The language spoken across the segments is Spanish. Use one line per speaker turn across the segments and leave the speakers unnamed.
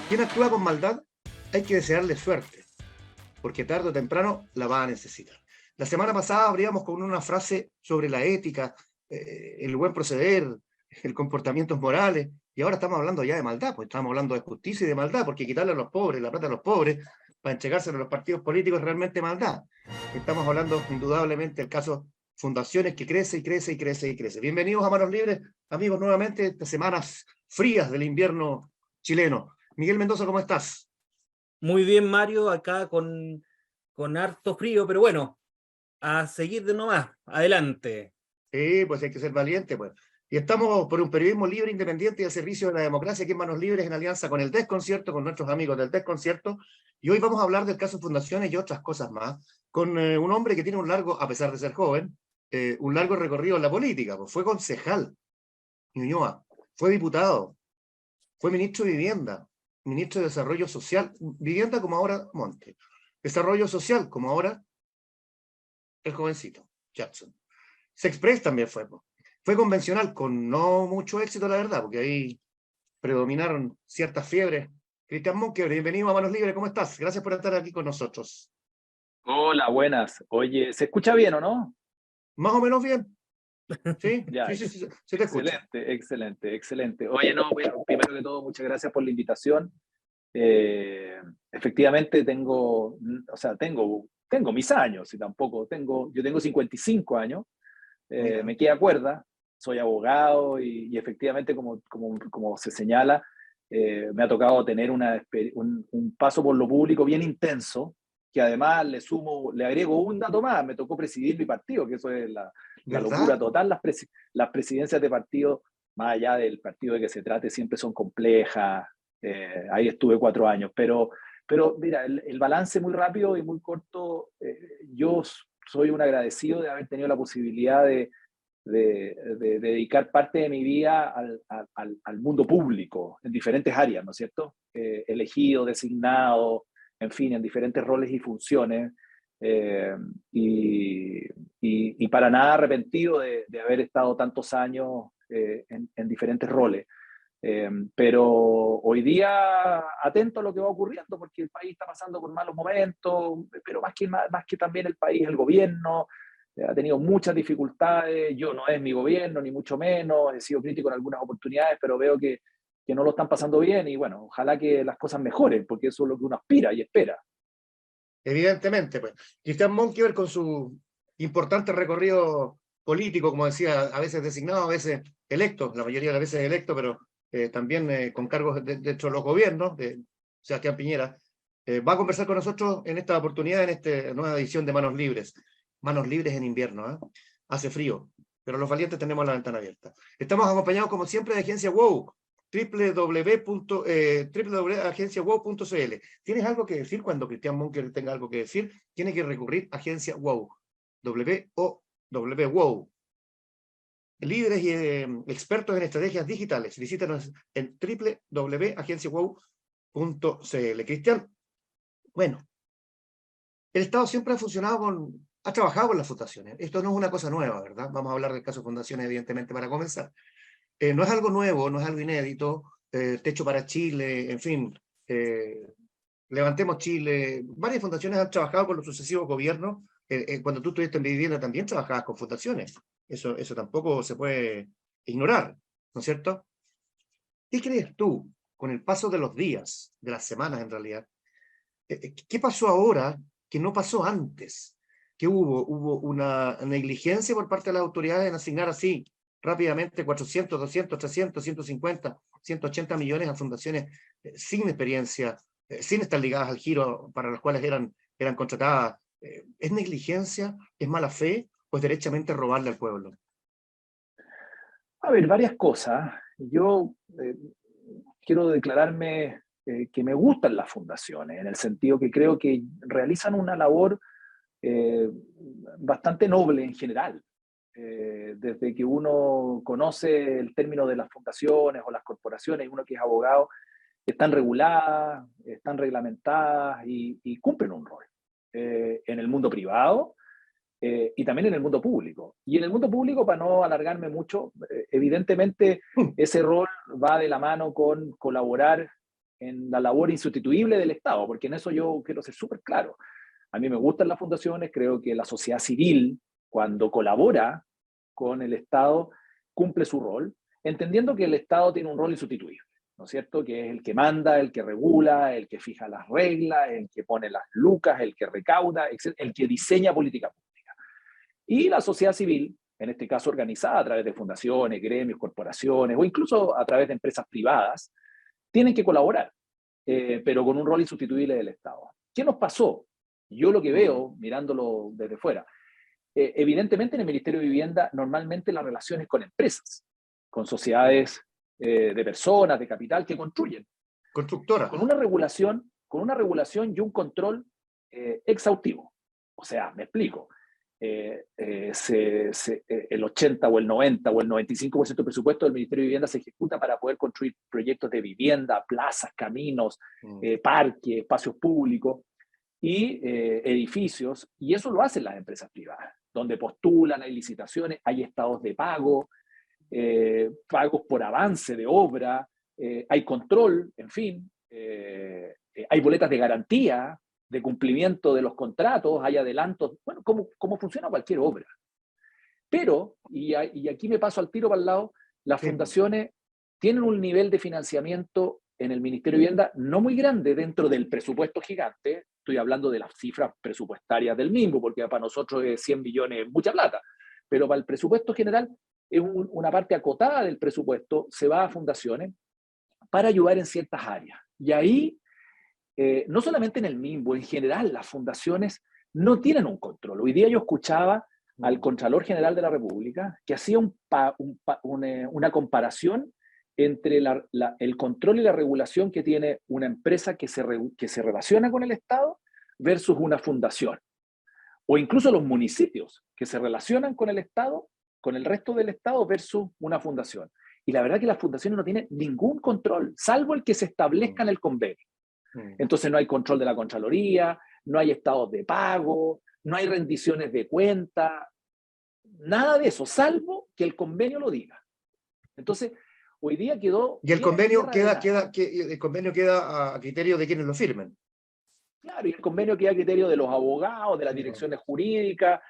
Quien actúa con maldad hay que desearle suerte, porque tarde o temprano la va a necesitar. La semana pasada abríamos con una frase sobre la ética, el buen proceder, el comportamientos morales, y ahora estamos hablando ya de maldad, pues estamos hablando de justicia y de maldad, porque quitarle a los pobres, la plata a los pobres, para entregárselo a los partidos políticos es realmente maldad. Estamos hablando indudablemente del caso Fundaciones que crece y crece y crece y crece. Bienvenidos a Manos Libres, amigos, nuevamente estas semanas frías del invierno chileno. Miguel Mendoza, ¿cómo estás?
Muy bien, Mario, acá con harto frío, pero bueno, a seguir de nomás, adelante.
Sí, pues hay que ser valiente, pues. Y estamos por un periodismo libre, independiente y al servicio de la democracia aquí en Manos Libres, en alianza con el Desconcierto, con nuestros amigos del Desconcierto. Y hoy vamos a hablar del caso Fundaciones y otras cosas más, con un hombre que tiene un largo, a pesar de ser joven, un largo recorrido en la política. Pues fue concejal, Ñuñoa, fue diputado, fue ministro de Vivienda, ministro de Desarrollo Social, Vivienda como ahora Monte, Desarrollo Social como ahora el jovencito, Jackson. Sexpress también fue. Fue convencional, con no mucho éxito, la verdad, porque ahí predominaron ciertas fiebres. Cristian Monque, bienvenido a Manos Libres, ¿cómo estás? Gracias por estar aquí con nosotros.
Hola, buenas. Oye, ¿se escucha bien o no?
Más o menos bien, ¿sí?
Ya,
Sí, sí, sí, se te escucha.
excelente, excelente, excelente. Oye, no, bueno, primero que todo, muchas gracias por la invitación. Efectivamente tengo mis años y tampoco yo tengo 55 años,
Mira,
me queda cuerda, soy abogado y efectivamente, como se señala, me ha tocado tener un paso por lo público bien intenso, que además le agrego un dato más, me tocó presidir mi partido, que eso es la locura
¿verdad?
total. Las presidencias de partido, más allá del partido de que se trate, siempre son complejas. Ahí estuve 4 años, pero mira, el balance muy rápido y muy corto, yo soy un agradecido de haber tenido la posibilidad de dedicar parte de mi vida al mundo público en diferentes áreas, ¿no es cierto? Elegido, designado, en fin, en diferentes roles y funciones, eh, y, y para nada arrepentido de haber estado tantos años en diferentes roles. Pero hoy día atento a lo que va ocurriendo, porque el país está pasando por malos momentos, pero más que también el país, el gobierno ha tenido muchas dificultades. Yo no es mi gobierno, ni mucho menos, he sido crítico en algunas oportunidades, pero veo que no lo están pasando bien y bueno, ojalá que las cosas mejoren, porque eso es lo que uno aspira y espera.
Evidentemente, pues. Cristian Monkever con su importante recorrido político, como decía, a veces designado, a veces electo, la mayoría de las veces electo, pero también con cargos dentro de los gobiernos, de Sebastián Piñera, va a conversar con nosotros en esta oportunidad, en esta nueva edición de Manos Libres. Manos Libres en invierno, ¿eh? Hace frío, pero los valientes tenemos la ventana abierta. Estamos acompañados, como siempre, de Agencia WOW, www.agenciawow.cl. ¿Tienes algo que decir? Cuando Cristian Munker tenga algo que decir, tiene que recurrir a Agencia WOW. W-O-W, WOW. Líderes y expertos en estrategias digitales. Visítanos en www.agenciawow.cl. Cristian, bueno, el Estado siempre ha trabajado con las fundaciones. Esto no es una cosa nueva, ¿verdad? Vamos a hablar del caso fundaciones, evidentemente, para comenzar. No es algo nuevo, no es algo inédito. Techo para Chile, en fin, eh, Levantemos Chile. Varias fundaciones han trabajado con los sucesivos gobiernos. Cuando tú estuviste en vivienda también trabajabas con fundaciones. Eso tampoco se puede ignorar, ¿no es cierto? ¿Qué crees tú, con el paso de los días, de las semanas en realidad? ¿Qué pasó ahora que no pasó antes? ¿Qué hubo? ¿Hubo una negligencia por parte de las autoridades en asignar así rápidamente 400, 200, 300, 150, 180 millones a fundaciones sin experiencia, sin estar ligadas al giro para las cuales eran contratadas? ¿Es negligencia? ¿Es mala fe? ¿O es derechamente robarle al pueblo?
A ver, varias cosas. Yo quiero declararme que me gustan las fundaciones, en el sentido que creo que realizan una labor eh, bastante noble en general. Desde que uno conoce el término de las fundaciones o las corporaciones, uno que es abogado, están reguladas, están reglamentadas y cumplen un rol en el mundo privado y también en el mundo público. Y en el mundo público, para no alargarme mucho, evidentemente ese rol va de la mano con colaborar en la labor insustituible del Estado, porque en eso yo quiero ser súper claro. A mí me gustan las fundaciones, creo que la sociedad civil, cuando colabora con el Estado, cumple su rol, entendiendo que el Estado tiene un rol insustituible, ¿no es cierto? Que es el que manda, el que regula, el que fija las reglas, el que pone las lucas, el que recauda, el que diseña política pública. Y la sociedad civil, en este caso organizada a través de fundaciones, gremios, corporaciones o incluso a través de empresas privadas, tienen que colaborar, pero con un rol insustituible del Estado. ¿Qué nos pasó? Yo lo que veo, mirándolo desde fuera, evidentemente en el Ministerio de Vivienda normalmente la relación es con empresas, con sociedades de personas, de capital que construyen.
Constructora.
Con una regulación y un control exhaustivo. O sea, me explico. El 80 o el 90 o el 95% del presupuesto del Ministerio de Vivienda se ejecuta para poder construir proyectos de vivienda, plazas, caminos, parques, espacios públicos y edificios, y eso lo hacen las empresas privadas, donde postulan, hay licitaciones, hay estados de pago, pagos por avance de obra, hay control, en fin, hay boletas de garantía, de cumplimiento de los contratos, hay adelantos, bueno, como funciona cualquier obra. Pero, y aquí me paso al tiro para el lado, las fundaciones tienen un nivel de financiamiento en el Ministerio de Vivienda no muy grande dentro del presupuesto gigante. Estoy hablando de las cifras presupuestarias del mismo, porque para nosotros es 100 billones mucha plata, pero para el presupuesto general es una parte acotada del presupuesto, se va a fundaciones para ayudar en ciertas áreas. Y ahí, no solamente en el MIMBO, en general las fundaciones no tienen un control. Hoy día yo escuchaba al Contralor General de la República que hacía una comparación entre el control y la regulación que tiene una empresa que se relaciona con el Estado versus una fundación. O incluso los municipios que se relacionan con el Estado, con el resto del Estado versus una fundación. Y la verdad es que las fundaciones no tienen ningún control, salvo el que se establezca en el convenio. Entonces no hay control de la Contraloría, no hay estados de pago, no hay rendiciones de cuenta, nada de eso, salvo que el convenio lo diga. Entonces, hoy día quedó...
Y el convenio queda a criterio de quienes lo firmen.
Claro, y el convenio queda a criterio de los abogados, de las direcciones jurídicas,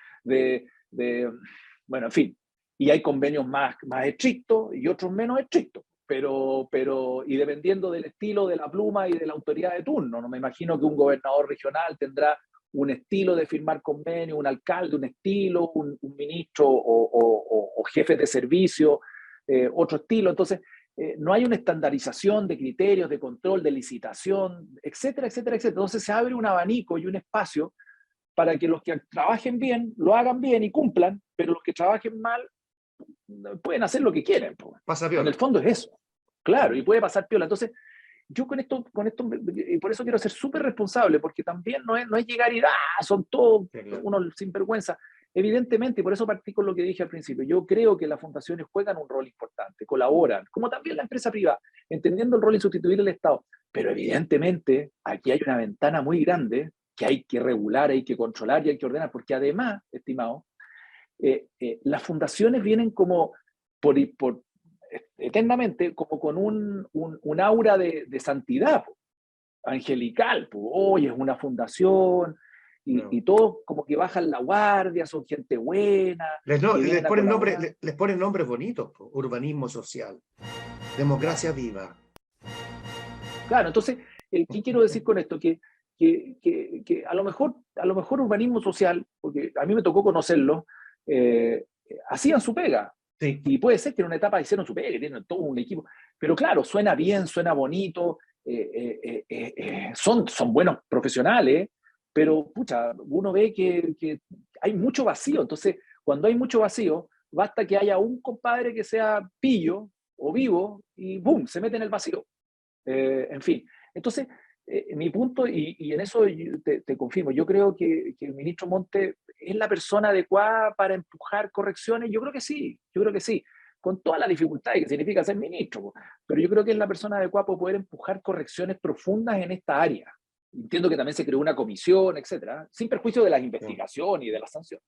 bueno, en fin. Y hay convenios más estrictos y otros menos estrictos. Y dependiendo del estilo de la pluma y de la autoridad de turno, no me imagino que un gobernador regional tendrá un estilo de firmar convenio, un alcalde un estilo, un ministro o jefe de servicio otro estilo. Entonces, no hay una estandarización de criterios, de control, de licitación, etcétera, etcétera, etcétera. Entonces se abre un abanico y un espacio para que los que trabajen bien lo hagan bien y cumplan, pero los que trabajen mal pueden hacer lo que quieren.
Pasa piola.
En el fondo es eso. Claro, y puede pasar piola. Entonces, yo con esto, y por eso quiero ser súper responsable, porque también no es llegar y son todos unos sinvergüenza. Evidentemente, y por eso partí con lo que dije al principio, yo creo que las fundaciones juegan un rol importante, colaboran, como también la empresa privada, entendiendo el rol insustituible del Estado. Pero evidentemente, aquí hay una ventana muy grande que hay que regular, hay que controlar y hay que ordenar, porque además, estimado, las fundaciones vienen como eternamente como con un aura de santidad angelical. Hoy es una fundación y todos como que bajan la guardia, son gente buena.
Les ponen nombres bonitos: urbanismo social, democracia viva.
Claro, entonces, ¿qué quiero decir con esto? Que a lo mejor urbanismo social, porque a mí me tocó conocerlo, hacían su pega.
Sí.
Y puede ser que en una etapa hicieron su pega, que tienen todo un equipo. Pero claro, suena bien, suena bonito, son buenos profesionales, pero pucha, uno ve que hay mucho vacío. Entonces, cuando hay mucho vacío, basta que haya un compadre que sea pillo o vivo y ¡boom!, se mete en el vacío. En fin, entonces, mi punto, y en eso te confirmo, yo creo que el ministro Monte es la persona adecuada para empujar correcciones. Yo creo que sí, con todas las dificultades que significa ser ministro, pero yo creo que es la persona adecuada para poder empujar correcciones profundas en esta área. Entiendo que también se creó una comisión, etcétera, sin perjuicio de las investigaciones y de las sanciones.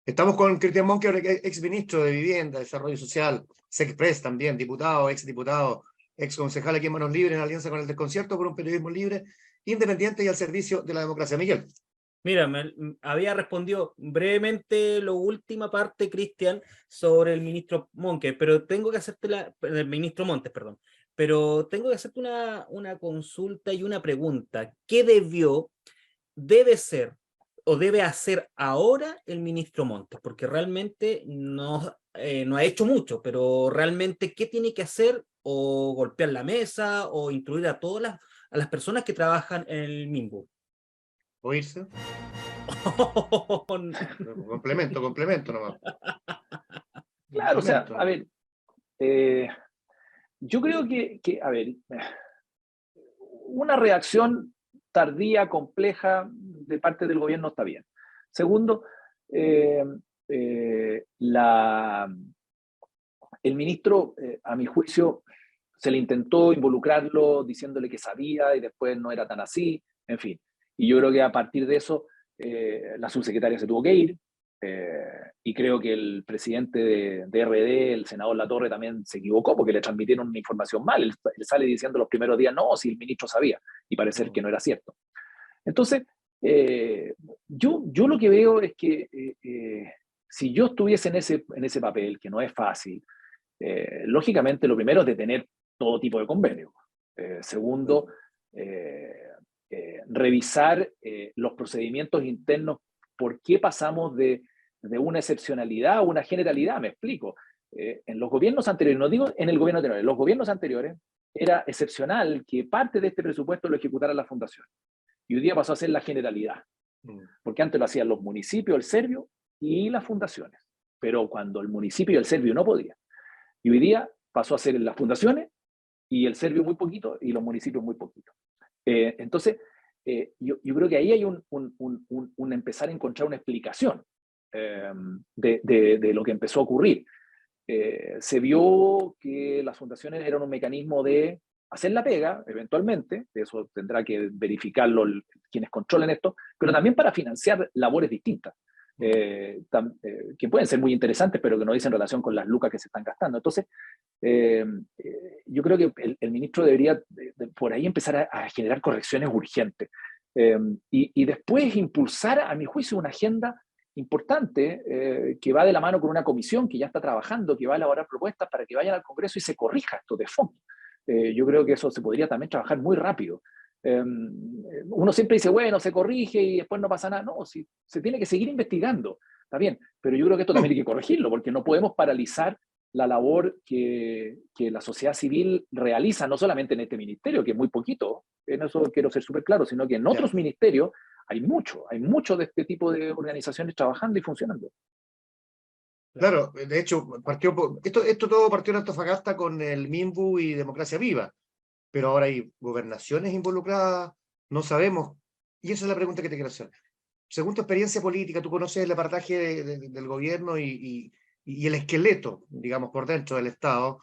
Estamos con Cristian Monque, ex ministro de Vivienda, Desarrollo Social, SECPRES también, diputado, ex diputado ex concejal aquí en Manos Libres, en alianza con el Desconcierto por un periodismo libre, independiente y al servicio de la democracia. Miguel.
Mira, había respondido brevemente la última parte, Cristian, sobre el ministro Montes, pero tengo que hacerte el ministro Montes, perdón, pero tengo que hacerte una consulta y una pregunta. ¿Qué debe ser o debe hacer ahora el ministro Montes? Porque realmente no ha hecho mucho, pero realmente, ¿qué tiene que hacer? O golpear la mesa, o incluir a todas las personas que trabajan en el MIMBU.
¿O irse? Complemento nomás.
Claro, o sea,
Complemento.
a ver, yo creo a ver, una reacción tardía, compleja de parte del gobierno está bien. Segundo, el ministro, a mi juicio, se le intentó involucrarlo diciéndole que sabía y después no era tan así, en fin. Y yo creo que a partir de eso la subsecretaria se tuvo que ir y creo que el presidente de RD, el senador Latorre, también se equivocó porque le transmitieron una información mal. Él sale diciendo los primeros días, no, si el ministro sabía, y parece que no era cierto. Entonces, yo lo que veo es que si yo estuviese en ese papel, que no es fácil, lógicamente lo primero es detener todo tipo de convenio. Segundo, revisar los procedimientos internos, por qué pasamos de una excepcionalidad a una generalidad, me explico. En los gobiernos anteriores, no digo en el gobierno anterior, en los gobiernos anteriores era excepcional que parte de este presupuesto lo ejecutara la fundación. Y hoy día pasó a ser la generalidad. Porque antes lo hacían los municipios, el Servio y las fundaciones. Pero cuando el municipio y el Servio no podían. Y hoy día pasó a ser en las fundaciones y el Servio muy poquito y los municipios muy poquito. Entonces, yo creo que ahí hay un empezar a encontrar una explicación de lo que empezó a ocurrir. Se vio que las fundaciones eran un mecanismo de hacer la pega, eventualmente, eso tendrá que verificarlo quienes controlen esto, pero también para financiar labores distintas, que pueden ser muy interesantes, pero que no dicen relación con las lucas que se están gastando. Entonces, yo creo que el ministro debería por ahí empezar a generar correcciones urgentes y después impulsar, a mi juicio, una agenda importante que va de la mano con una comisión que ya está trabajando, que va a elaborar propuestas para que vayan al Congreso y se corrija esto de fondo. Yo creo que eso se podría también trabajar muy rápido. Uno siempre dice, bueno, se corrige y después no pasa nada. No, si, se tiene que seguir investigando, está bien, pero yo creo que esto también hay que corregirlo, porque no podemos paralizar la labor que la sociedad civil realiza, no solamente en este ministerio, que es muy poquito, en eso quiero ser súper claro, sino que en otros ministerios hay mucho de este tipo de organizaciones trabajando y funcionando.
Claro, de hecho, esto todo partió en Antofagasta con el MIMBU y Democracia Viva, pero ahora hay gobernaciones involucradas, no sabemos, y esa es la pregunta que te quiero hacer. Según tu experiencia política, tú conoces el aparataje del gobierno y el esqueleto, digamos, por dentro del Estado,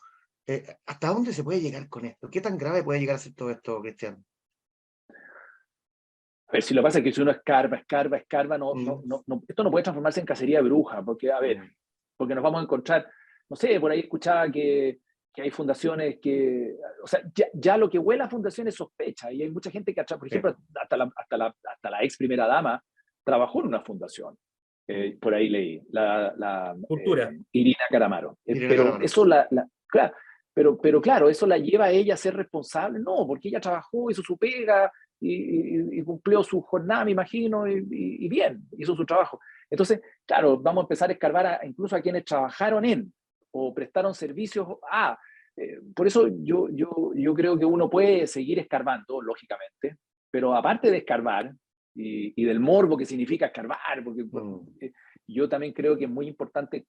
¿hasta dónde se puede llegar con esto? ¿Qué tan grave puede llegar a ser todo esto, Cristian?
A ver, si lo que pasa es que si uno escarba, esto no puede transformarse en cacería de bruja, porque, a ver, porque nos vamos a encontrar, no sé, por ahí escuchaba que hay fundaciones que, o sea, ya lo que huele a fundaciones sospecha, y hay mucha gente que, por ejemplo, hasta la ex primera dama trabajó en una fundación, por ahí leí,
Cultura.
Irina Caramaro.
Irina
Pero
Caramaro.
eso claro, pero claro, eso la lleva a ella a ser responsable, no, porque ella trabajó, hizo su pega, y cumplió su jornada, me imagino, y bien, hizo su trabajo. Entonces, claro, vamos a empezar a escarbar incluso a quienes trabajaron o prestaron servicios a. Por eso yo creo que uno puede seguir escarbando, lógicamente, pero aparte de escarbar y del morbo que significa escarbar, porque yo también creo que es muy importante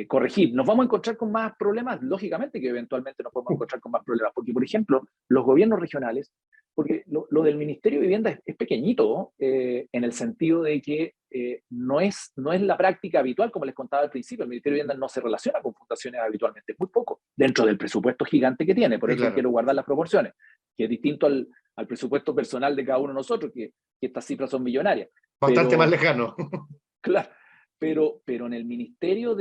corregir. ¿Nos vamos a encontrar con más problemas? Lógicamente que eventualmente nos podemos encontrar con más problemas, porque, por ejemplo, los gobiernos regionales, porque lo del Ministerio de Vivienda es pequeñito en el sentido de que no es la práctica habitual, como les contaba al principio. El Ministerio de Vivienda no se relaciona con fundaciones habitualmente, muy poco, dentro del presupuesto gigante que tiene. Por eso quiero guardar las proporciones, que es distinto al presupuesto personal de cada uno de nosotros, que estas cifras son millonarias.
Bastante más lejano.
Claro, pero en el ministerio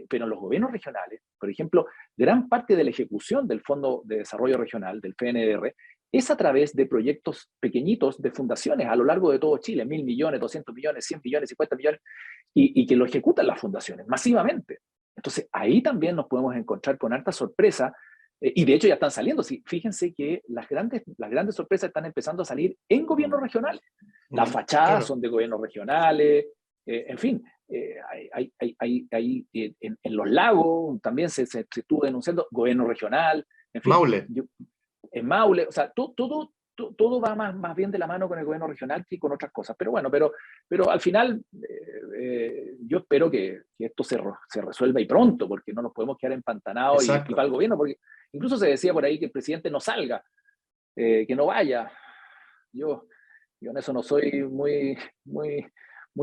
pero en los gobiernos regionales, Por ejemplo, gran parte de la ejecución del Fondo de Desarrollo Regional, del FNDR, es a través de proyectos pequeñitos de fundaciones a lo largo de todo Chile, 1.000 millones, 200 millones, 100 millones, 50 millones, y que lo ejecutan las fundaciones masivamente. Entonces, ahí también nos podemos encontrar con harta sorpresa, y de hecho ya están saliendo. Sí, fíjense que las grandes sorpresas están empezando a salir en gobiernos regionales. Las fachadas
Claro.
son de gobiernos regionales, en fin, en los lagos también se estuvo denunciando gobierno regional, en fin,
Maule.
en Maule, o sea, todo va más bien de la mano con el gobierno regional que con otras cosas. Pero bueno, pero al final yo espero que esto se resuelva y pronto, porque no nos podemos quedar empantanados y
Exacto.
para el gobierno, porque incluso se decía por ahí que el presidente no salga, que no vaya. Yo en eso no soy muy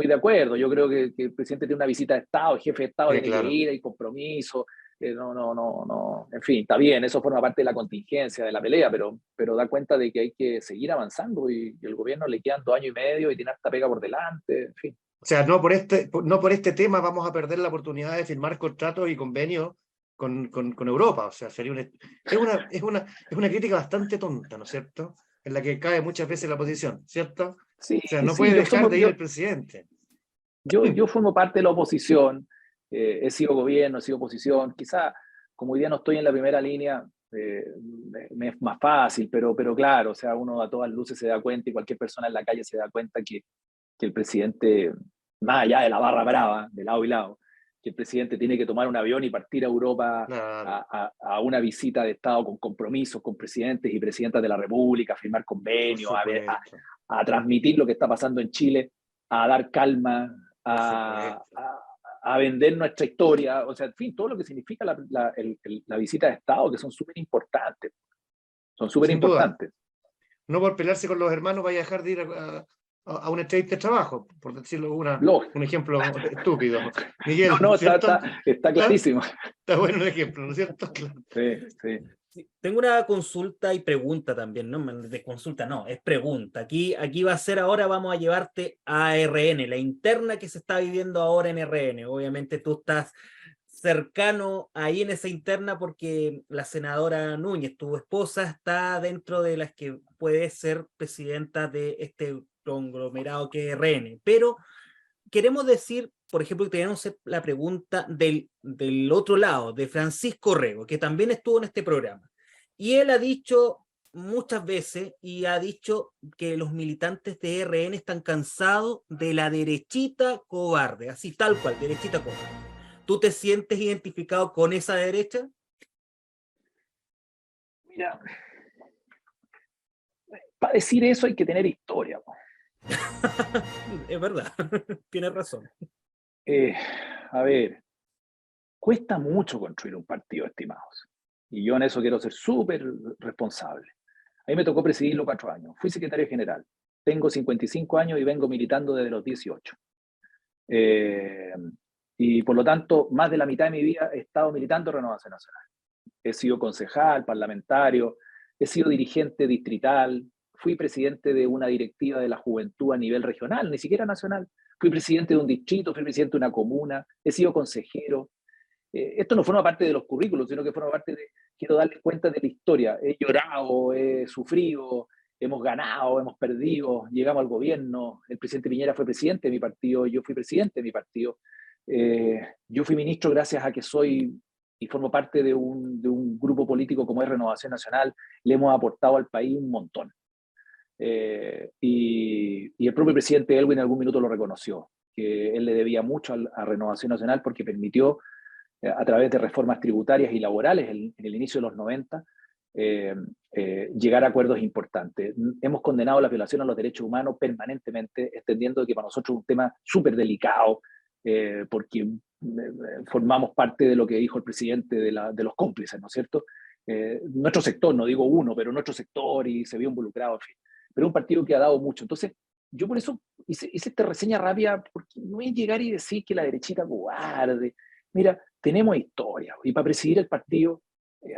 de acuerdo. Yo creo que el presidente tiene una visita de Estado, el jefe de Estado
Sí,
tiene que
claro.
ir, hay compromiso. No. En fin, está bien, eso forma parte de la contingencia, de la pelea, pero da cuenta de que hay que seguir avanzando y el gobierno le quedan 2 años y medio y tiene harta pega por delante, en fin.
O sea, no por este tema vamos a perder la oportunidad de firmar contratos y convenios con Europa. O sea, es una crítica bastante tonta, ¿no es cierto? En la que cae muchas veces la oposición, ¿cierto?
Sí,
O sea, no
sí,
puede dejar de ir el presidente.
yo formo parte de la oposición, he sido gobierno, he sido oposición, quizá como hoy día no estoy en la primera línea, me es más fácil, pero claro, o sea, uno a todas luces se da cuenta y cualquier persona en la calle se da cuenta que el presidente, más allá de la barra brava, de lado y lado, que el presidente tiene que tomar un avión y partir a Europa
Claro,
a una visita de Estado con compromisos con presidentes y presidentas de la República, a firmar
por
convenios,
supuesto,
a transmitir lo que está pasando en Chile, a dar calma,
por
a,
supuesto.
a, a vender nuestra historia, o sea, en fin, todo lo que significa la visita de Estado, que son súper importantes, son súper
Sin duda,
importantes.
no por pelearse con los hermanos vaya a dejar de ir a una entrevista de trabajo, por decirlo
Lógico.
un ejemplo estúpido. Miguel, ¿no
No,
es cierto?
está
¿Está?
clarísimo.
Está bueno el ejemplo, ¿no es cierto? Claro.
Sí.
Sí, tengo una consulta y pregunta también, ¿no? De consulta no, es pregunta. Aquí va a ser ahora, vamos a llevarte a RN, la interna que se está viviendo ahora en RN. Obviamente tú estás cercano ahí en esa interna porque la senadora Núñez, tu esposa, está dentro de las que puede ser presidenta de este conglomerado que es RN. Pero queremos decir, por ejemplo, que tenemos la pregunta del otro lado, de Francisco Rego, que también estuvo en este programa. Y él ha dicho muchas veces y ha dicho que los militantes de RN están cansados de la derechita cobarde, así tal cual, derechita cobarde. ¿Tú te sientes identificado con esa derecha?
Mira, para decir eso hay que tener historia.
Es verdad, tienes razón.
A ver, cuesta mucho construir un partido, estimados. Y yo en eso quiero ser súper responsable. A mí me tocó presidirlo 4 años. Fui secretario general. Tengo 55 años y vengo militando desde los 18. Y por lo tanto, más de la mitad de mi vida he estado militando en Renovación Nacional. He sido concejal, parlamentario, he sido dirigente distrital, fui presidente de una directiva de la juventud a nivel regional, ni siquiera nacional. Fui presidente de un distrito, fui presidente de una comuna, he sido consejero. Esto no forma parte de los currículos, sino que forma parte de, quiero darles cuenta de la historia. He llorado, he sufrido, hemos ganado, hemos perdido, llegamos al gobierno, el presidente Piñera fue presidente de mi partido, yo fui presidente de mi partido. Yo fui ministro gracias a que soy y formo parte de un grupo político como es Renovación Nacional, le hemos aportado al país un montón. Y el propio presidente Elwin en algún minuto lo reconoció, que él le debía mucho a Renovación Nacional porque permitió a través de reformas tributarias y laborales en el inicio de los 90, llegar a acuerdos importantes. Hemos condenado la violación a los derechos humanos permanentemente, extendiendo que para nosotros es un tema súper delicado, porque formamos parte de lo que dijo el presidente de los cómplices, ¿no es cierto? Nuestro sector, no digo uno, pero nuestro sector y se vio involucrado, en fin. Pero es un partido que ha dado mucho. Entonces, yo por eso hice esta reseña rápida, porque no es llegar y decir que la derechita cobarde. Mira, tenemos historia, y para presidir el partido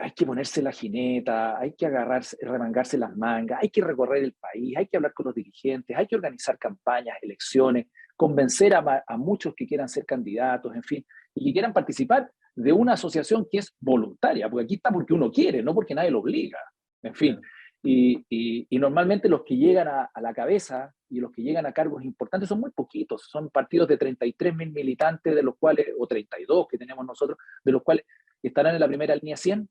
hay que ponerse la jineta, hay que agarrarse, remangarse las mangas, hay que recorrer el país, hay que hablar con los dirigentes, hay que organizar campañas, elecciones, convencer a muchos que quieran ser candidatos, en fin, y que quieran participar de una asociación que es voluntaria, porque aquí está porque uno quiere, no porque nadie lo obliga. En fin, y normalmente los que llegan a la cabeza y los que llegan a cargos importantes son muy poquitos, son partidos de 33.000 militantes, de los cuales, o 32 que tenemos nosotros, de los cuales estarán en la primera línea 100,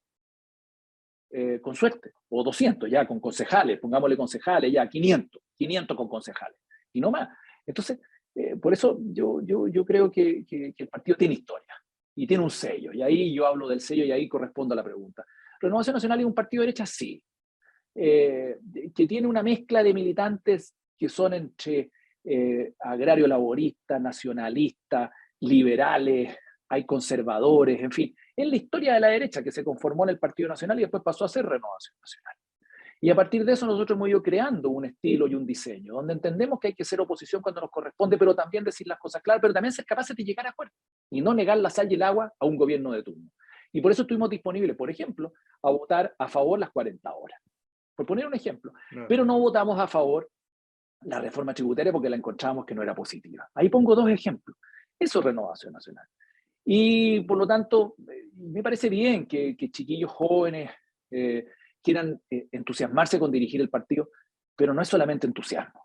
con suerte, o 200 ya con concejales, pongámosle concejales, ya 500 con concejales, y no más. Entonces, por eso yo creo que el partido tiene historia, y tiene un sello, y ahí yo hablo del sello y ahí correspondo a la pregunta. Renovación Nacional es un partido de derecha, sí, que tiene una mezcla de militantes que son entre agrario laborista, nacionalista, liberales, hay conservadores, en fin. Es la historia de la derecha que se conformó en el Partido Nacional y después pasó a ser Renovación Nacional. Y a partir de eso nosotros hemos ido creando un estilo y un diseño, donde entendemos que hay que ser oposición cuando nos corresponde, pero también decir las cosas claras, pero también ser capaces de llegar a acuerdos y no negar la sal y el agua a un gobierno de turno. Y por eso estuvimos disponibles, por ejemplo, a votar a favor las 40 horas, por poner un ejemplo. Pero no votamos a favor la reforma tributaria porque la encontrábamos que no era positiva. Ahí pongo dos ejemplos. Eso es Renovación Nacional. Y por lo tanto, me parece bien que chiquillos jóvenes quieran entusiasmarse con dirigir el partido, pero no es solamente entusiasmo.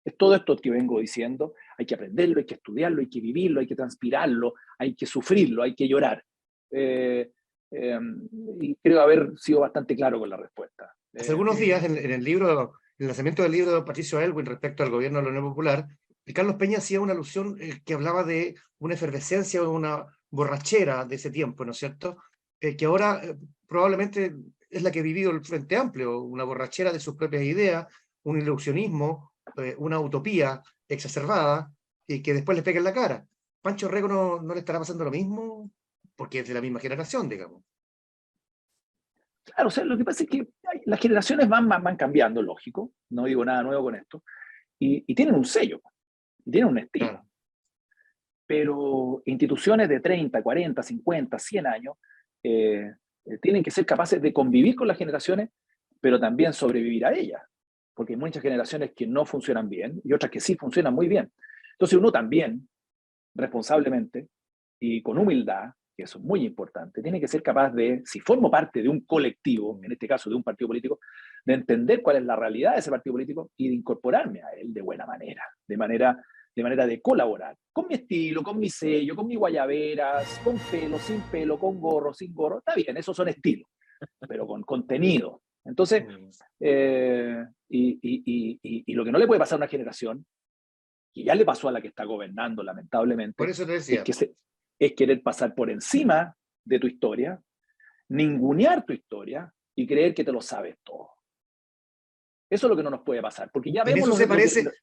Es todo esto que vengo diciendo, hay que aprenderlo, hay que estudiarlo, hay que vivirlo, hay que transpirarlo, hay que sufrirlo, hay que llorar. Y creo haber sido bastante claro con la respuesta.
Hace algunos días, en el libro, el lanzamiento del libro de Patricio Aylwin respecto al gobierno de la Unión Popular, Carlos Peña hacía una alusión que hablaba de una efervescencia o una borrachera de ese tiempo, ¿no es cierto? Que ahora probablemente es la que ha vivido el Frente Amplio, una borrachera de sus propias ideas, un ilusionismo, una utopía exacerbada y que después le pega en la cara. ¿Pancho Rego no le estará pasando lo mismo? Porque es de la misma generación, digamos.
Claro, o sea, lo que pasa es que las generaciones van cambiando, lógico, no digo nada nuevo con esto, y tienen un sello, y tienen un estilo.
Claro.
Pero instituciones de 30, 40, 50, 100 años tienen que ser capaces de convivir con las generaciones, pero también sobrevivir a ellas, porque hay muchas generaciones que no funcionan bien y otras que sí funcionan muy bien. Entonces uno también, responsablemente y con humildad, que eso es muy importante, tiene que ser capaz de, si formo parte de un colectivo, en este caso de un partido político, de entender cuál es la realidad de ese partido político y de incorporarme a él de buena manera, de manera de colaborar, con mi estilo, con mi sello, con mis guayaberas, con pelo, sin pelo, con gorro, sin gorro, está bien, esos son estilos, pero con contenido. Entonces, y lo que no le puede pasar a una generación, que ya le pasó a la que está gobernando, lamentablemente,
Por eso te decía.
Es querer pasar por encima de tu historia, ningunear tu historia y creer que te lo sabes todo. Eso es lo que no nos puede pasar, porque ya vemos...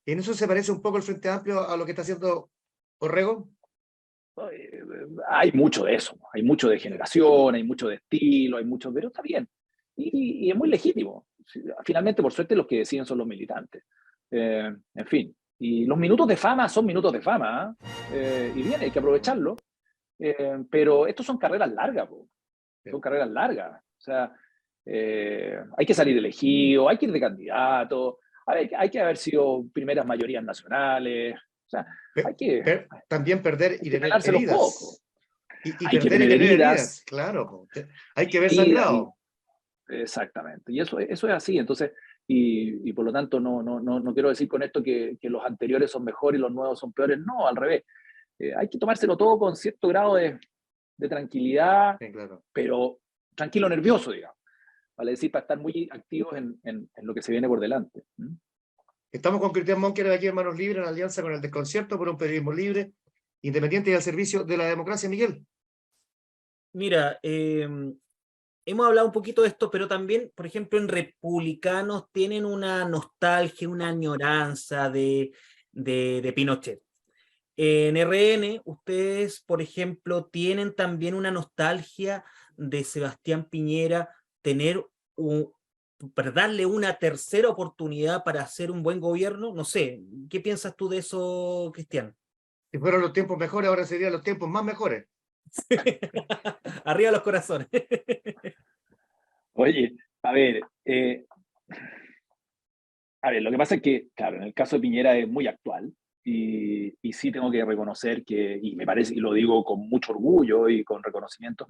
¿En eso se parece un poco el Frente Amplio a lo que está haciendo Orrego?
Hay mucho de eso, hay mucho de generación, hay mucho de estilo, hay mucho, pero está bien. Y es muy legítimo. Finalmente, por suerte, los que deciden son los militantes. En fin, y los minutos de fama son minutos de fama, y bien, hay que aprovecharlo, pero estos son carreras largas, son carreras largas. O sea, hay que salir elegido, hay que ir de candidato, hay que haber sido primeras mayorías nacionales. O sea, hay que
también perder y tener
pelárselo
heridas.
poco.
Y
Hay que
perder
tener
y tener
heridas.
Claro, hay que ver sangrado.
Exactamente, y eso es así. Entonces, y por lo tanto no quiero decir con esto que los anteriores son mejores y los nuevos son peores, no, al revés. Hay que tomárselo todo con cierto grado de tranquilidad,
Sí, claro.
pero tranquilo, nervioso, digamos, para estar muy activos en lo que se viene por delante.
Estamos con Cristian Monker aquí en Manos Libres, en alianza con el Desconcierto por un periodismo libre, independiente y al servicio de la democracia, Miguel.
Mira, hemos hablado un poquito de esto, pero también, por ejemplo, en Republicanos tienen una nostalgia, una añoranza de Pinochet. En RN, ustedes, por ejemplo, tienen también una nostalgia de Sebastián Piñera, darle una tercera oportunidad para hacer un buen gobierno. No sé, ¿qué piensas tú de eso, Cristian?
Si fueron los tiempos mejores, ahora serían los tiempos más mejores.
Arriba los corazones.
Oye, a ver, lo que pasa es que, claro, en el caso de Piñera es muy actual y sí tengo que reconocer que, y me parece, y lo digo con mucho orgullo y con reconocimiento,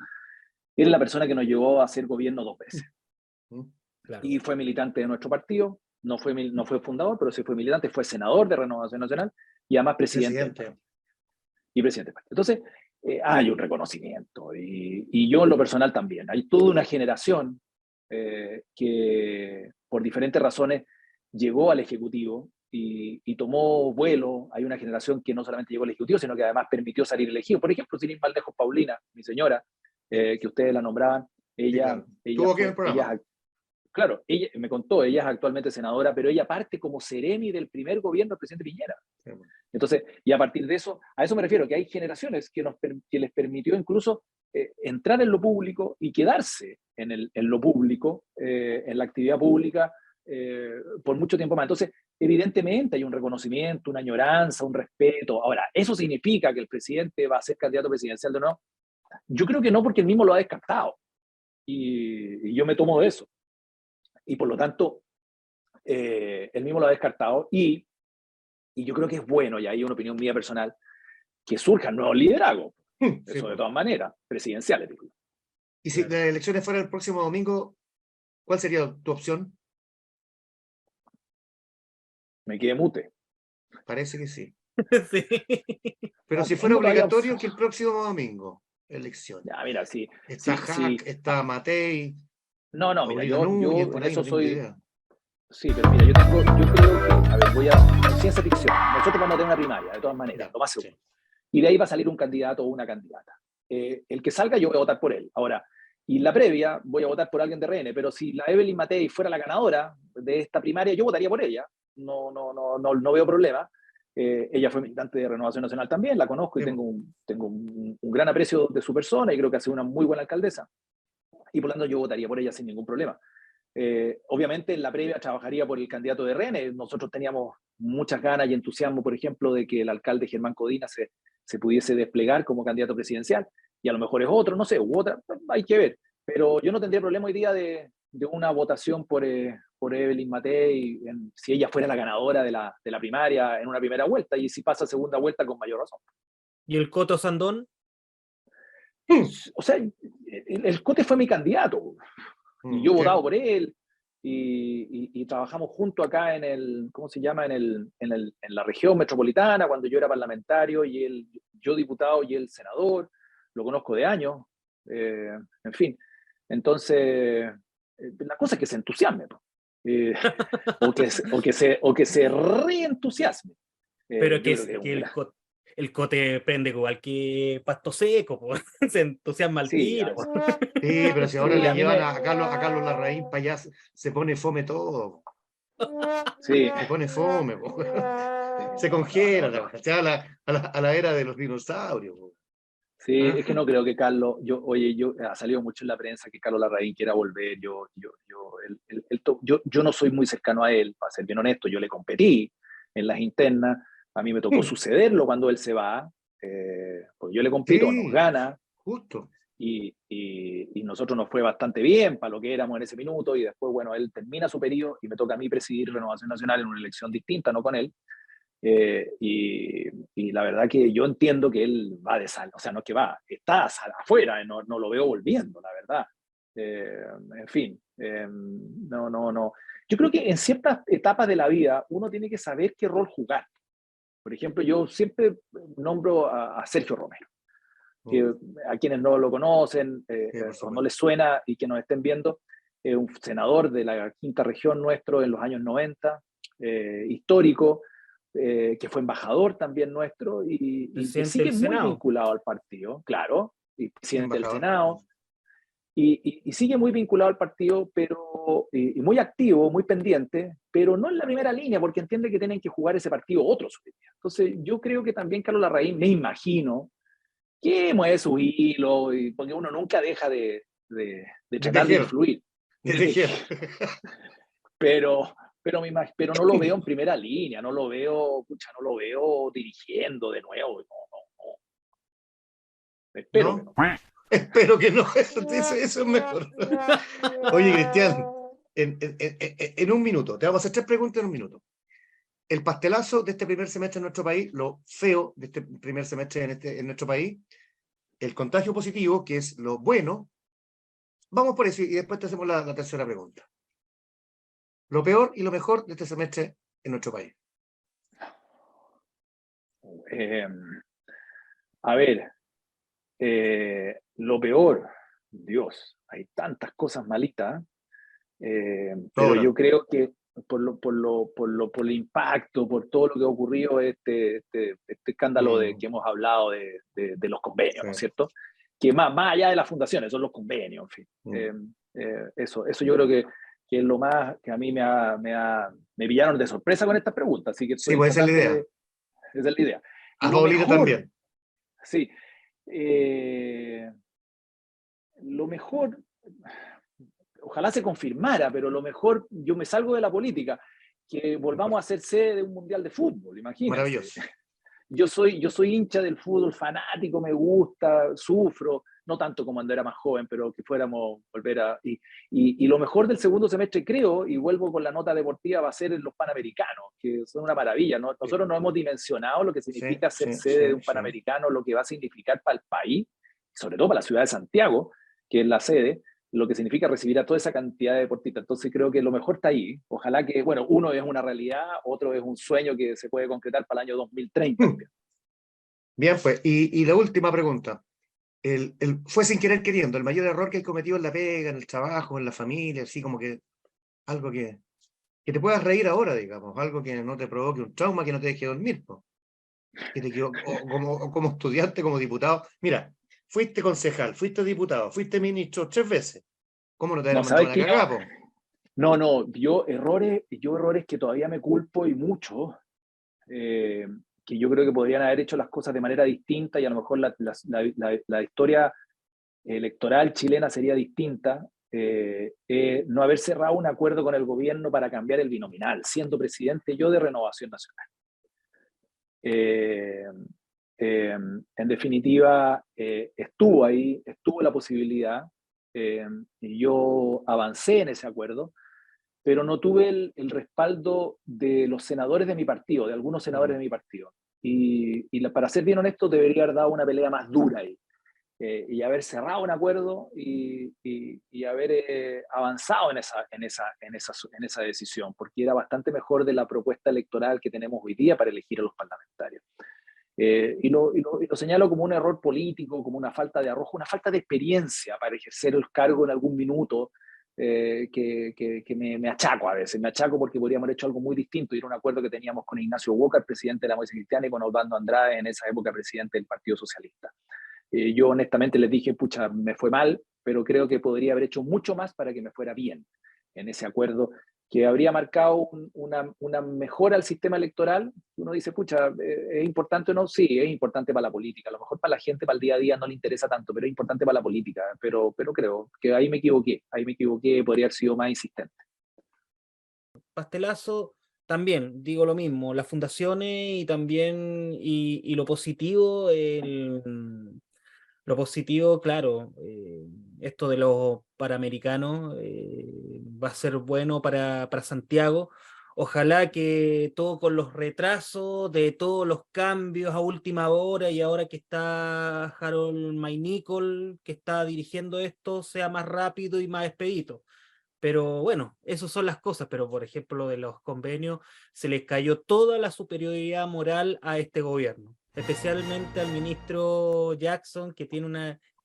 él es la persona que nos llevó a hacer gobierno 2 veces.
Claro.
Y fue militante de nuestro partido, no fue fundador, pero sí fue militante, fue senador de Renovación Nacional y además presidente del partido. Y presidente del partido. Entonces, hay un reconocimiento y yo en lo personal también. Hay toda una generación que por diferentes razones llegó al Ejecutivo y tomó vuelo. Hay una generación que no solamente llegó al Ejecutivo, sino que además permitió salir elegido. Por ejemplo, sin ir más lejos, Paulina, mi señora, que ustedes la nombraban, ella,
sí, claro.
ella, claro, ella me contó, ella es actualmente senadora, pero ella parte como seremi del primer gobierno del presidente Piñera.
Sí.
Entonces, y a partir de eso, a eso me refiero, que hay generaciones que les permitió incluso entrar en lo público y quedarse en lo público, en la actividad pública, por mucho tiempo más. Entonces, evidentemente hay un reconocimiento, una añoranza, un respeto. Ahora, ¿eso significa que el presidente va a ser candidato presidencial o no? Yo creo que no, porque él mismo lo ha descartado. Y yo me tomo de eso. Y por lo tanto, él mismo lo ha descartado. Y yo creo que es bueno, y ahí una opinión mía personal, que surjan nuevos liderazgos.
Sí,
Eso de todas maneras, presidenciales. Digo.
Y si las elecciones fueran el próximo domingo, ¿cuál sería tu opción?
Me quedé mute.
Parece que sí.
Sí.
Pero
No
si fuera
tengo todavía
obligatorio
opción.
que el próximo domingo, elecciones.
Ya, mira, sí.
Está
sí,
Hack,
sí.
está Matei,
No, mira,
Paulina
yo
Núñez, por
en
ahí no
eso
tengo
soy.
idea.
Sí, pero mira, yo creo que, a ver, voy a ciencia ficción. Nosotros vamos a tener una primaria, de todas maneras,
Ya,
lo más
sí.
seguro. Y de ahí va a salir un candidato o una candidata. El que salga, yo voy a votar por él. Ahora, y en la previa, voy a votar por alguien de RN, pero si la Evelyn Matei fuera la ganadora de esta primaria, yo votaría por ella. No veo problema. Ella fue militante de Renovación Nacional también, la conozco y
Sí,
tengo un gran aprecio de su persona y creo que ha sido una muy buena alcaldesa. Y por lo tanto, yo votaría por ella sin ningún problema. Obviamente en la previa trabajaría por el candidato de RN. Nosotros teníamos muchas ganas y entusiasmo, por ejemplo, de que el alcalde Germán Codina se pudiese desplegar como candidato presidencial, y a lo mejor es otro, no sé, u otra, hay que ver. Pero yo no tendría problema hoy día de una votación por Evelyn Matei, si ella fuera la ganadora de la primaria en una primera vuelta, y si pasa segunda vuelta con mayor razón.
¿Y el Coto Sandón?
O sea, el Cote fue mi candidato. Y yo he votado por él, y trabajamos juntos acá en el, ¿cómo se llama? En la región metropolitana, cuando yo era parlamentario, y yo diputado y él senador, lo conozco de años, en fin. Entonces, la cosa es que se entusiasme, o que se reentusiasme.
Pero
Yo creo que es un
que
gran...
el Cote prende igual que pasto seco, po. Se entusiasma al
Sí,
tiro.
sí, pero si ahora
sí,
le
a mí
llevan a Carlos Larraín para allá, se pone fome todo.
Sí.
Se pone fome, po. Se
No,
congela, ya a la era de los dinosaurios. Po.
Sí,
¿Ah?
es que no creo que Carlos, ha salido mucho en la prensa que Carlos Larraín quiera volver. Yo no soy muy cercano a él, para ser bien honesto. Yo le competí en las internas, a mí me tocó sucederlo cuando él se va, pues yo le compito, nos
Sí,
gana,
justo.
y nosotros nos fue bastante bien para lo que éramos en ese minuto, y después, bueno, él termina su periodo y me toca a mí presidir Renovación Nacional en una elección distinta, no con él. Y la verdad que yo entiendo que él va de sal, o sea, no es que va, está afuera, no lo veo volviendo, la verdad. En fin, no. Yo creo que en ciertas etapas de la vida uno tiene que saber qué rol jugar. Por ejemplo, yo siempre nombro a Sergio Romero, que a quienes no lo conocen
Sí, por
o no
supuesto.
les suena y que nos estén viendo, un senador de la quinta región nuestro en los años 90, histórico, que fue embajador también nuestro y que
Presidente del
sigue muy
Senado.
vinculado al partido, claro, y presidente del
Embajador.
Senado, y sigue muy vinculado al partido, pero y muy activo, muy pendiente, pero no en la primera línea, porque entiende que tienen que jugar ese partido otros. Entonces, yo creo que también Carlos Larraín, me imagino, que mueve su hilo, porque uno nunca deja de
De
tratar de
tejer,
influir.
de tejer.
Pero no lo veo en primera línea, no lo veo dirigiendo de nuevo. No. Espero que
¿No?
no.
Espero que no, eso es mejor. Oye, Cristian, en un minuto, te vamos a hacer 3 preguntas en un minuto. el pastelazo de este primer semestre en nuestro país, lo feo de este primer semestre en nuestro país, el contagio positivo, que es lo bueno. Vamos por eso y después te hacemos la tercera pregunta. Lo peor y lo mejor de este semestre en nuestro país.
A ver, lo peor, Dios, hay tantas cosas malitas, pero yo creo que por el impacto, por todo lo que ha ocurrido, este escándalo que hemos hablado de los convenios, ¿no es cierto? Que más allá de las fundaciones, son los convenios, en fin. Eso yo creo que es lo más que a mí me pillaron de sorpresa con estas preguntas, así que
sí, pues esa es la idea.
Esa es la idea.
A Paulino también.
Sí. Lo mejor, ojalá se confirmara, pero lo mejor, yo me salgo de la política, que volvamos a ser sede de un mundial de fútbol, imagínense.
Maravilloso.
Yo soy hincha del fútbol, fanático, me gusta, sufro, no tanto como cuando era más joven, pero que fuéramos volver a... Y lo mejor del segundo semestre, creo, y vuelvo con la nota deportiva, va a ser en los Panamericanos, que son una maravilla, ¿no? Nosotros no hemos dimensionado lo que significa ser sede de un Panamericano, lo que va a significar para el país, sobre todo para la ciudad de Santiago, que es la sede, lo que significa recibir a toda esa cantidad de deportistas. Entonces creo que lo mejor está ahí. Ojalá que, bueno, uno es una realidad, otro es un sueño que se puede concretar para el año 2030.
Bien, pues, y la última pregunta. Fue sin querer queriendo, el mayor error que he cometido en la pega, en el trabajo, en la familia, así como que algo que te puedas reír ahora, digamos, algo que no te provoque un trauma, que no te deje dormir, po. Que te como estudiante, como diputado. Mira, fuiste concejal, fuiste diputado, fuiste ministro 3 veces. ¿Cómo no te habrán mandado una cagada, po?
No, yo errores que todavía me culpo y mucho, que yo creo que podrían haber hecho las cosas de manera distinta y a lo mejor la historia electoral chilena sería distinta, no haber cerrado un acuerdo con el gobierno para cambiar el binominal, siendo presidente yo de Renovación Nacional. En definitiva, estuvo la posibilidad, y yo avancé en ese acuerdo, pero no tuve el respaldo de los senadores de mi partido, de algunos senadores de mi partido. Para ser bien honesto, debería haber dado una pelea más dura ahí, y haber cerrado un acuerdo y haber avanzado en esa decisión, porque era bastante mejor de la propuesta electoral que tenemos hoy día para elegir a los parlamentarios. Y lo señalo como un error político, como una falta de arrojo, una falta de experiencia para ejercer el cargo en algún minuto, que me achaco a veces. Me achaco porque podríamos haber hecho algo muy distinto, y era un acuerdo que teníamos con Ignacio Boca, el presidente de la Democracia Cristiana, y con Osvaldo Andrade, en esa época presidente del Partido Socialista. Yo honestamente les dije, pucha, me fue mal, pero creo que podría haber hecho mucho más para que me fuera bien en ese acuerdo, que habría marcado una mejora al sistema electoral. Uno dice, pucha, ¿es importante o no? Sí, es importante para la política. A lo mejor para la gente, para el día a día, no le interesa tanto, pero es importante para la política. Pero creo que ahí me equivoqué, podría haber sido más insistente.
Pastelazo, también digo lo mismo, las fundaciones y también, y lo positivo, claro, esto de los Panamericanos va a ser bueno para Santiago. Ojalá que todo con los retrasos de todos los cambios a última hora, y ahora que está Harold Maynicol, que está dirigiendo esto, sea más rápido y más expedito. Pero bueno, esas son las cosas. Pero por ejemplo, de los convenios, se les cayó toda la superioridad moral a este gobierno, especialmente al ministro Jackson, que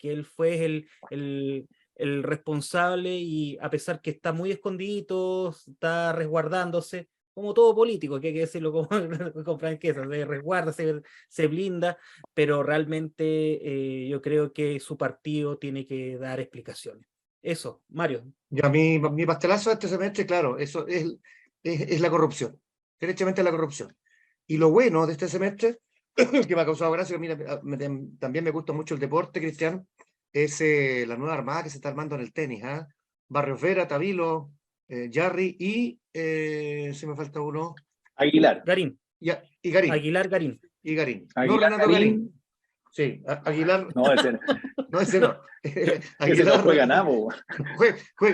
él fue el responsable, y a pesar que está muy escondido, está resguardándose, como todo político, que hay que decirlo con franqueza, se resguarda, se blinda, pero realmente yo creo que su partido tiene que dar explicaciones. Eso, Mario.
Ya, mi pastelazo de este semestre, claro, eso es la corrupción, derechamente la corrupción. Y lo bueno de este semestre, que me ha causado gracia, mira, también me gusta mucho el deporte, Cristian, es la nueva armada que se está armando en el tenis, ¿eh? Barrios Vera, Tavilo, Jarry y, se me falta uno.
Aguilar.
Garín.
Y Garín.
Aguilar Garín.
Y Garín.
Aguilar,
no Renato Garín. Sí, Aguilar.
No, ese
no. Ese no.
Aguilar no juega nada,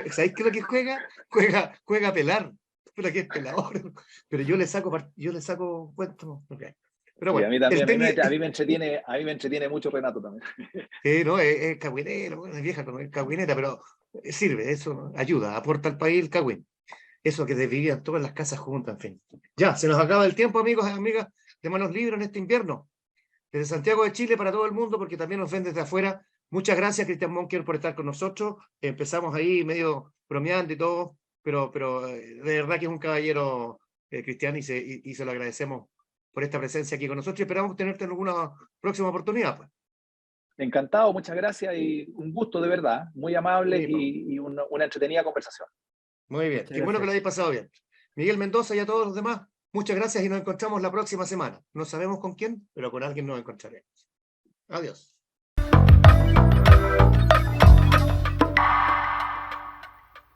¿Sabéis qué es lo que juega? Juega a pelar. pero aquí es pelador. Pero yo le saco cuento. Okay. Pero
Y
bueno,
a mí también,
el tenis,
a mí me entretiene mucho Renato también.
no, es cagüinero, es vieja, no es cagüinera, pero sirve, eso ayuda, aporta al país el cagüín. Eso que vivían todas las casas juntas, en fin. Ya, se nos acaba el tiempo, amigos y amigas, de Manos Libres en este invierno. Desde Santiago de Chile para todo el mundo, porque también nos ven desde afuera. Muchas gracias, Cristian Monker, por estar con nosotros. Empezamos ahí medio bromeando y todo, pero de verdad que es un caballero, Cristian, y se lo agradecemos por esta presencia aquí con nosotros y esperamos tenerte en alguna próxima oportunidad. Pues.
Encantado, muchas gracias y un gusto de verdad, muy amables
Sí, pues.
y una entretenida conversación.
Muy bien,
Muchas
qué bueno que lo
gracias.
hayáis pasado bien. Miguel Mendoza y a todos los demás, muchas gracias y nos encontramos la próxima semana. No sabemos con quién, pero con alguien nos encontraremos. Adiós.